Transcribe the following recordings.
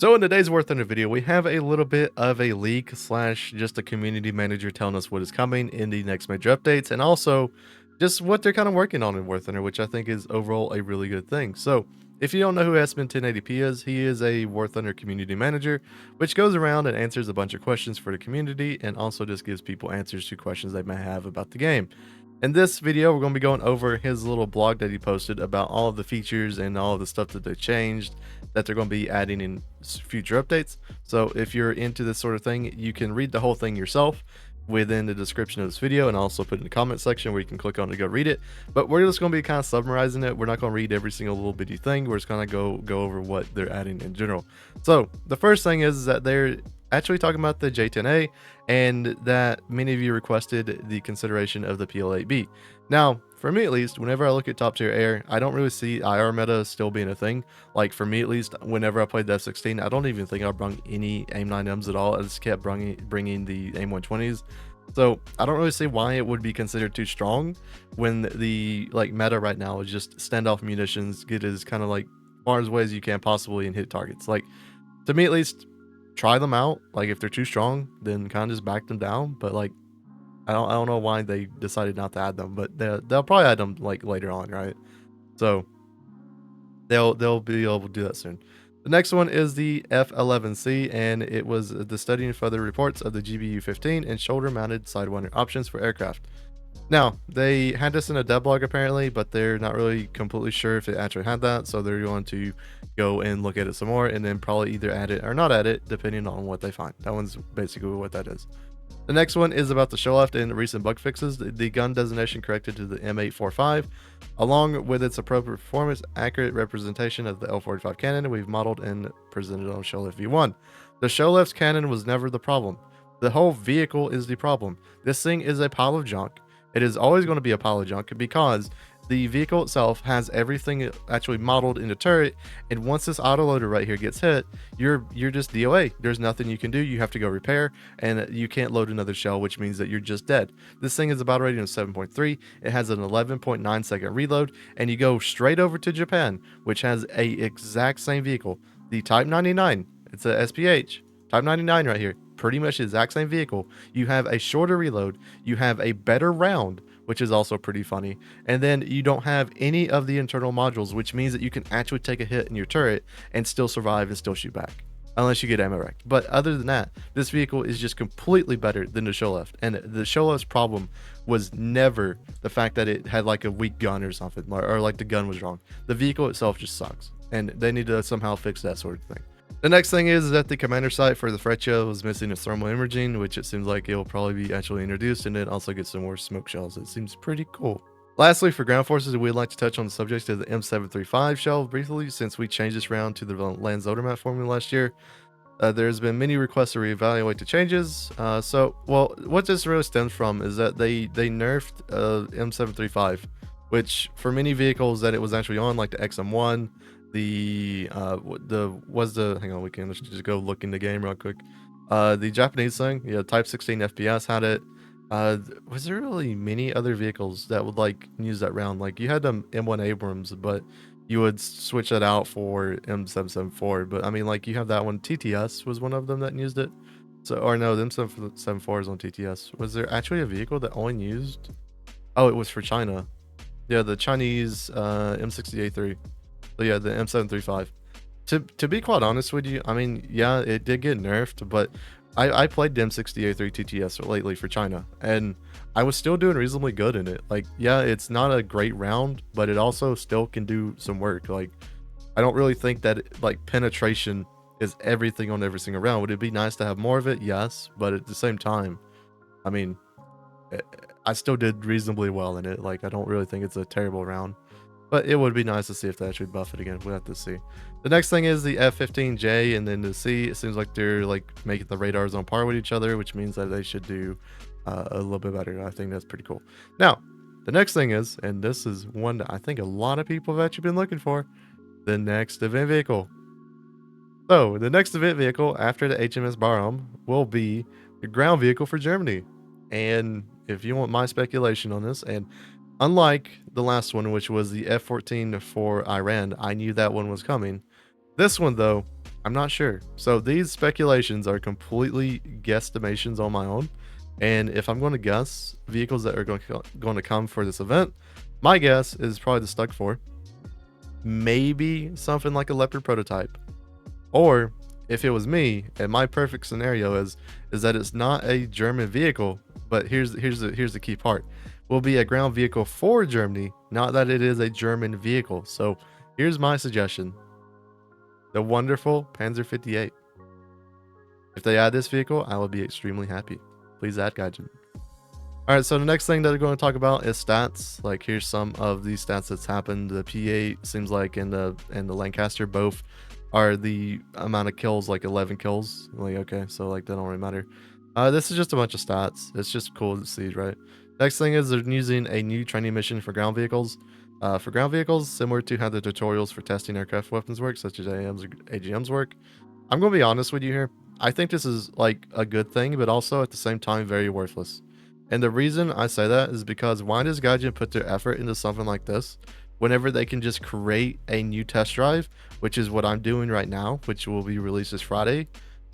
So in today's Warthunder video, we have a little bit of a leak slash just a community manager telling us what is coming in the next major updates, and also just what they're kind of working on in Warthunder, which I think is overall a really good thing. So if you don't know who S1080p is, he is a Warthunder community manager, which goes around and answers a bunch of questions for the community and also just gives people answers to questions they may have about the game. In this video, we're going to be going over his little blog that he posted about all of the features and all of the stuff that they changed that they're going to be adding in future updates. So if you're into this sort of thing, you can read the whole thing yourself within the description of this video, and also put in the comment section where you can click on to go read it. But we're just going to be kind of summarizing it. We're not going to read every single little bitty thing. We're just going to go over what they're adding in general. So the first thing is that they're actually talking about the J-10A, and that many of you requested the consideration of the PL-8B. Now, for me at least, whenever I look at top tier air, I don't really see IR meta still being a thing. Like for me at least, whenever I played the F16, I don't even think I brung any AIM-9Ms at all. I just kept bringing the AIM-120s. So I don't really see why it would be considered too strong when the meta right now is just standoff munitions, get as kind of like far away as you can possibly and hit targets. Like, to me at least, try them out. Like if they're too strong, then kind of just back them down. But like, I don't know why they decided not to add them, but they'll probably add them like later on, right? So they'll be able to do that soon. The next one is the F11C, and it was the studying further reports of the GBU-15 and shoulder-mounted sidewinder options for aircraft. Now, they had this in a dev blog apparently, but they're not really completely sure if it actually had that, so they're going to go and look at it some more and then probably either add it or not add it, depending on what they find. That one's basically what that is. The next one is about the Sholef and recent bug fixes. The gun designation corrected to the M845, along with its appropriate performance, accurate representation of the L45 cannon we've modeled and presented on Sholef V1. The Sholef's cannon was never the problem. The whole vehicle is the problem. This thing is a pile of junk. It is always going to be a pile of junk because the vehicle itself has everything actually modeled in the turret, and once this autoloader right here gets hit, you're just DOA. There's nothing you can do. You have to go repair, and you can't load another shell, which means that you're just dead. This thing is a battle rating of 7.3. It has an 11.9 second reload, and you go straight over to Japan, which has a exact same vehicle, the Type 99. It's a SPH Type 99 right here, pretty much the exact same vehicle. You have a shorter reload, you have a better round, which is also pretty funny, and then you don't have any of the internal modules, which means that you can actually take a hit in your turret and still survive and still shoot back, unless you get ammo wrecked. But other than that, this vehicle is just completely better than the Sholef, and the Sholef's problem was never the fact that it had like a weak gun or something, or like the gun was wrong. The vehicle itself just sucks, and they need to somehow fix that sort of thing. The next thing is that the commander site for the Freccia was missing its thermal imaging, which it seems like it'll probably be actually introduced, and it also gets some more smoke shells. It seems pretty cool. Lastly, for ground forces, we'd like to touch on the subject of the M735 shell briefly, since we changed this round to the Lands Loader formula last year. There's been many requests to reevaluate the changes. What this really stems from is that they nerfed M735, which for many vehicles that it was actually on, like the XM1, hang on, we can just go look in the game real quick. The Japanese thing, yeah, Type 16 FPS had it. Was there really many other vehicles that would like use that round? Like you had them M1 Abrams, but you would switch that out for M774. But I mean, like you have that one. TTS was one of them that used it. So, or no, the M774 is on TTS. Was there actually a vehicle that only used? Oh, it was for China. Yeah, the Chinese M60A3. So yeah, the M735. To be quite honest with you, I mean, yeah, it did get nerfed, but I played the M60A3 TTS lately for China, and I was still doing reasonably good in it. Like, yeah, it's not a great round, but it also still can do some work. Like, I don't really think that like penetration is everything on every single round. Would it be nice to have more of it? Yes, but at the same time, I mean, I still did reasonably well in it. Like, I don't really think it's a terrible round. But it would be nice to see if they actually buff it again. We'll have to see. The next thing is the F15J and then the C. It seems like they're like making the radars on par with each other, which means that they should do a little bit better. I think that's pretty cool. Now, the next thing is, and this is one that I think a lot of people have actually been looking for, the next event vehicle. So the next event vehicle after the HMS Barham will be the ground vehicle for Germany. And if you want my speculation on this, and unlike the last one, which was the F-14 for Iran, I knew that one was coming. This one, though, I'm not sure. So these speculations are completely guesstimations on my own. And if I'm going to guess vehicles that are going to come for this event, my guess is probably the Stuck 4. Maybe something like a Leopard prototype. Or if it was me, and my perfect scenario is that it's not a German vehicle, but here's the key part. Will be a ground vehicle for Germany, not that it is a German vehicle. So here's my suggestion. The wonderful Panzer 58. If they add this vehicle, I will be extremely happy. Please add Gaijin. Alright, so the next thing that we're going to talk about is stats. Like, here's some of these stats that's happened. The P8 seems like and the Lancaster both are the amount of kills, like 11 kills. Like, okay, so like that don't really matter. This is just a bunch of stats. It's just cool to see, right? Next thing is they're using a new training mission for ground vehicles. For ground vehicles, similar to how the tutorials for testing aircraft weapons work, such as AMs or AGMs work. I'm going to be honest with you here. I think this is like a good thing, but also at the same time very worthless. And the reason I say that is because why does Gaijin put their effort into something like this whenever they can just create a new test drive, which is what I'm doing right now, which will be released this Friday,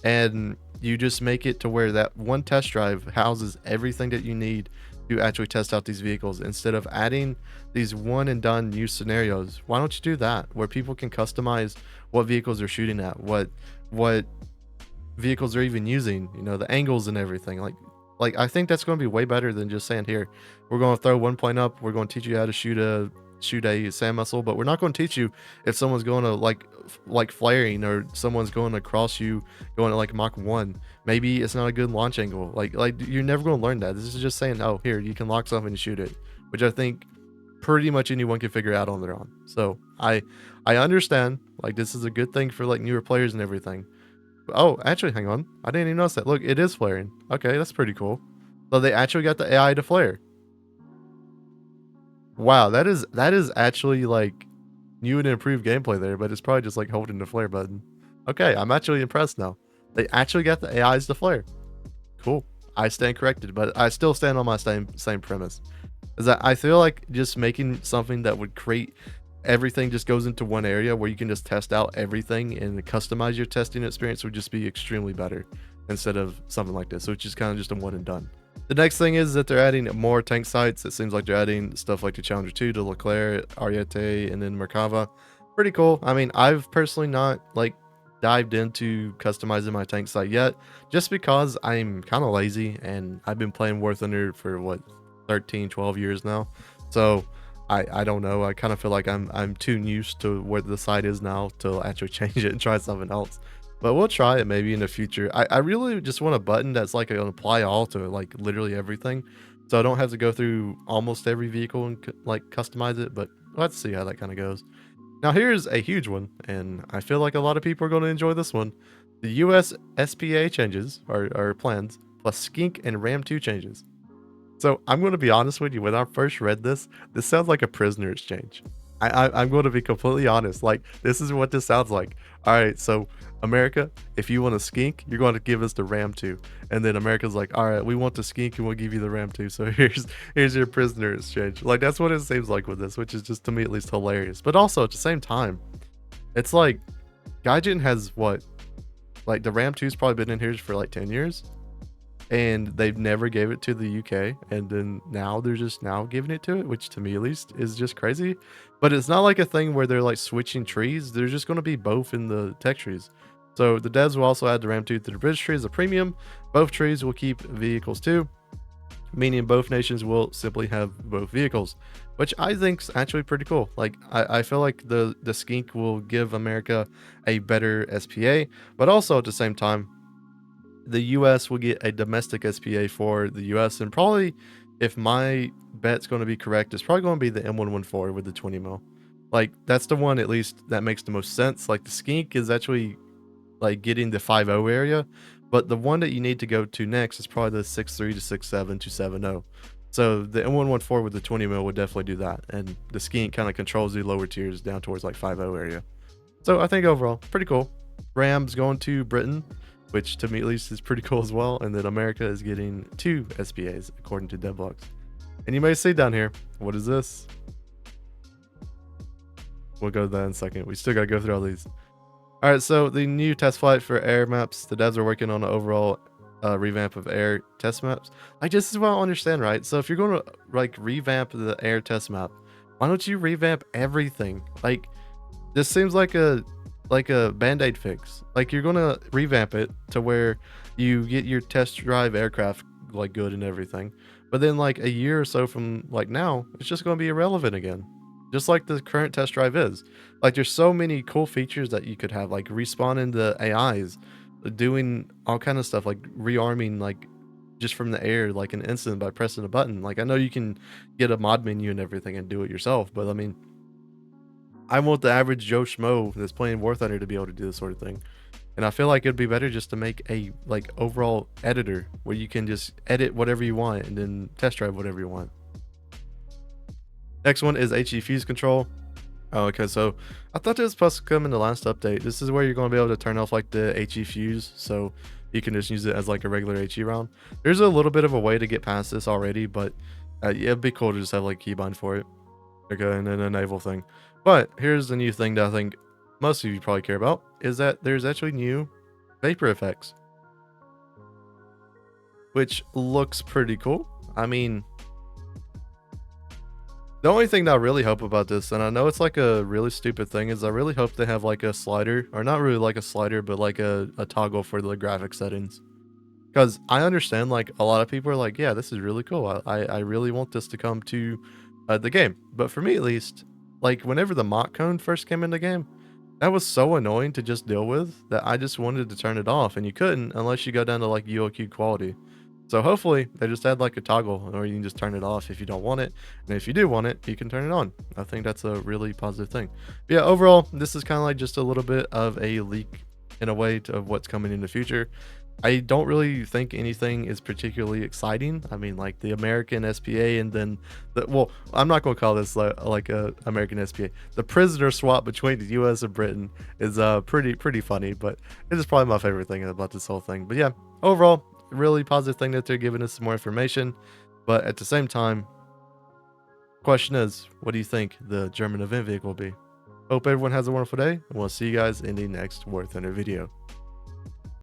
and you just make it to where that one test drive houses everything that you need to actually test out these vehicles instead of adding these one and done new scenarios. Why don't you do that where people can customize what vehicles they're shooting at, what vehicles they're even using, you know, the angles and everything. Like I think that's going to be way better than just saying, here, we're going to throw 1 point up, we're going to teach you how to shoot a sand missile, but we're not going to teach you if someone's going to like flaring, or someone's going across you going to like Mach 1. Maybe it's not a good launch angle. Like you're never going to learn that. This is just saying, oh, here, you can lock something and shoot it, which I think pretty much anyone can figure out on their own. So I understand, like, this is a good thing for like newer players and everything. Oh, actually, hang on. I didn't even notice that. Look, it is flaring. Okay, that's pretty cool. So they actually got the AI to flare. Wow, that is actually like new and improved gameplay there, but it's probably just like holding the flare button. Okay, I'm actually impressed now. They actually got the AIs to flare. Cool. I stand corrected, but I still stand on my same premise. Is that I feel like just making something that would create everything just goes into one area where you can just test out everything and customize your testing experience would just be extremely better instead of something like this, which is kind of just a one and done. The next thing is that they're adding more tank sites. It seems like they're adding stuff like the Challenger 2 to Leclerc, Ariete, and then Merkava. Pretty cool. I mean, I've personally not like dived into customizing my tank site yet, just because I'm kind of lazy and I've been playing Warthunder for what, 13, 12 years now. So I don't know. I kind of feel like I'm too used to where the site is now to actually change it and try something else. But we'll try it maybe in the future. I really just want a button that's like an apply all to like literally everything, so I don't have to go through almost every vehicle and like customize it. But let's see how that kind of goes. Now here's a huge one, and I feel like a lot of people are going to enjoy this one. The US SPAA changes are plans, plus Skink and Ram 2 changes. So I'm going to be honest with you. When I first read this sounds like a prisoner exchange. I'm going to be completely honest. Like, this is what this sounds like. All right, so America, if you want a skink, you're going to give us the Ram 2. And then America's like, all right, we want the skink and we'll give you the Ram 2. So here's your prisoner exchange. Like, that's what it seems like with this, which is just, to me at least, hilarious. But also at the same time, it's like Gaijin has what? Like, the Ram 2's probably been in here for like 10 years. And they've never gave it to the UK, and then now they're just now giving it to it, which to me at least is just crazy. But it's not like a thing where they're like switching trees. They're just going to be both in the tech trees. So the devs will also add the Ram 2 to the British tree as a premium. Both trees will keep vehicles too, meaning both nations will simply have both vehicles, which I think is actually pretty cool. Like, I feel like the skink will give America a better SPA, but also at the same time, the US will get a domestic SPA for the US, and probably, if my bet's going to be correct, it's probably going to be the M114 with the 20 mil. Like, that's the one at least that makes the most sense. Like, the skink is actually like getting the 5.0 area, but the one that you need to go to next is probably the 6.3 to 6.7 to 7.0. So the M114 with the 20 mil would definitely do that, and the skink kind of controls the lower tiers down towards like 5.0 area. So I think overall pretty cool. Ram's going to Britain, which to me at least is pretty cool as well. And then America is getting 2 SPAs according to Devlogs. And you may see down here, what is this? We'll go to that in a second. We still got to go through all these. All right, so the new test flight for air maps, the devs are working on an overall revamp of air test maps. Like, this is what I don't understand, right? So if you're going to like revamp the air test map, why don't you revamp everything? Like, this seems like a band-aid fix. Like, you're gonna revamp it to where you get your test drive aircraft like good and everything, but then like a year or so from like now, it's just gonna be irrelevant again, just like the current test drive is. Like, there's so many cool features that you could have, like respawning the AIs, doing all kind of stuff, like rearming like just from the air like an instant by pressing a button. Like, I know you can get a mod menu and everything and do it yourself, but I mean, I want the average Joe Schmo that's playing Warthunder to be able to do this sort of thing. And I feel like it'd be better just to make a like overall editor where you can just edit whatever you want and then test drive whatever you want. Next one is HE fuse control. Oh, okay, so I thought this was supposed to come in the last update. This is where you're going to be able to turn off like the HE fuse, so you can just use it as like a regular HE round. There's a little bit of a way to get past this already, but yeah, it'd be cool to just have like keybind for it. Okay, and then a naval thing. But here's the new thing that I think most of you probably care about, is that there's actually new vapor effects, which looks pretty cool. I mean, the only thing that I really hope about this, and I know it's like a really stupid thing, is I really hope they have like a slider, or not really like a slider, but like a toggle for the graphic settings. Because I understand, like, a lot of people are like, yeah, this is really cool. I really want this to come to the game. But for me, at least, like, whenever the Mach cone first came in the game, that was so annoying to just deal with that I just wanted to turn it off. And you couldn't unless you go down to, like, UOQ quality. So hopefully, they just add, like, a toggle, or you can just turn it off if you don't want it. And if you do want it, you can turn it on. I think that's a really positive thing. But yeah, overall, this is kind of like just a little bit of a leak in a way of what's coming in the future. I don't really think anything is particularly exciting. I mean, like the American SPA, and then well, I'm not going to call this like a American SPA. The prisoner swap between the US and Britain is pretty funny, but it is probably my favorite thing about this whole thing. But yeah, overall, really positive thing that they're giving us some more information. But at the same time, question is, what do you think the German event vehicle will be? Hope everyone has a wonderful day, and we'll see you guys in the next Warthunder video.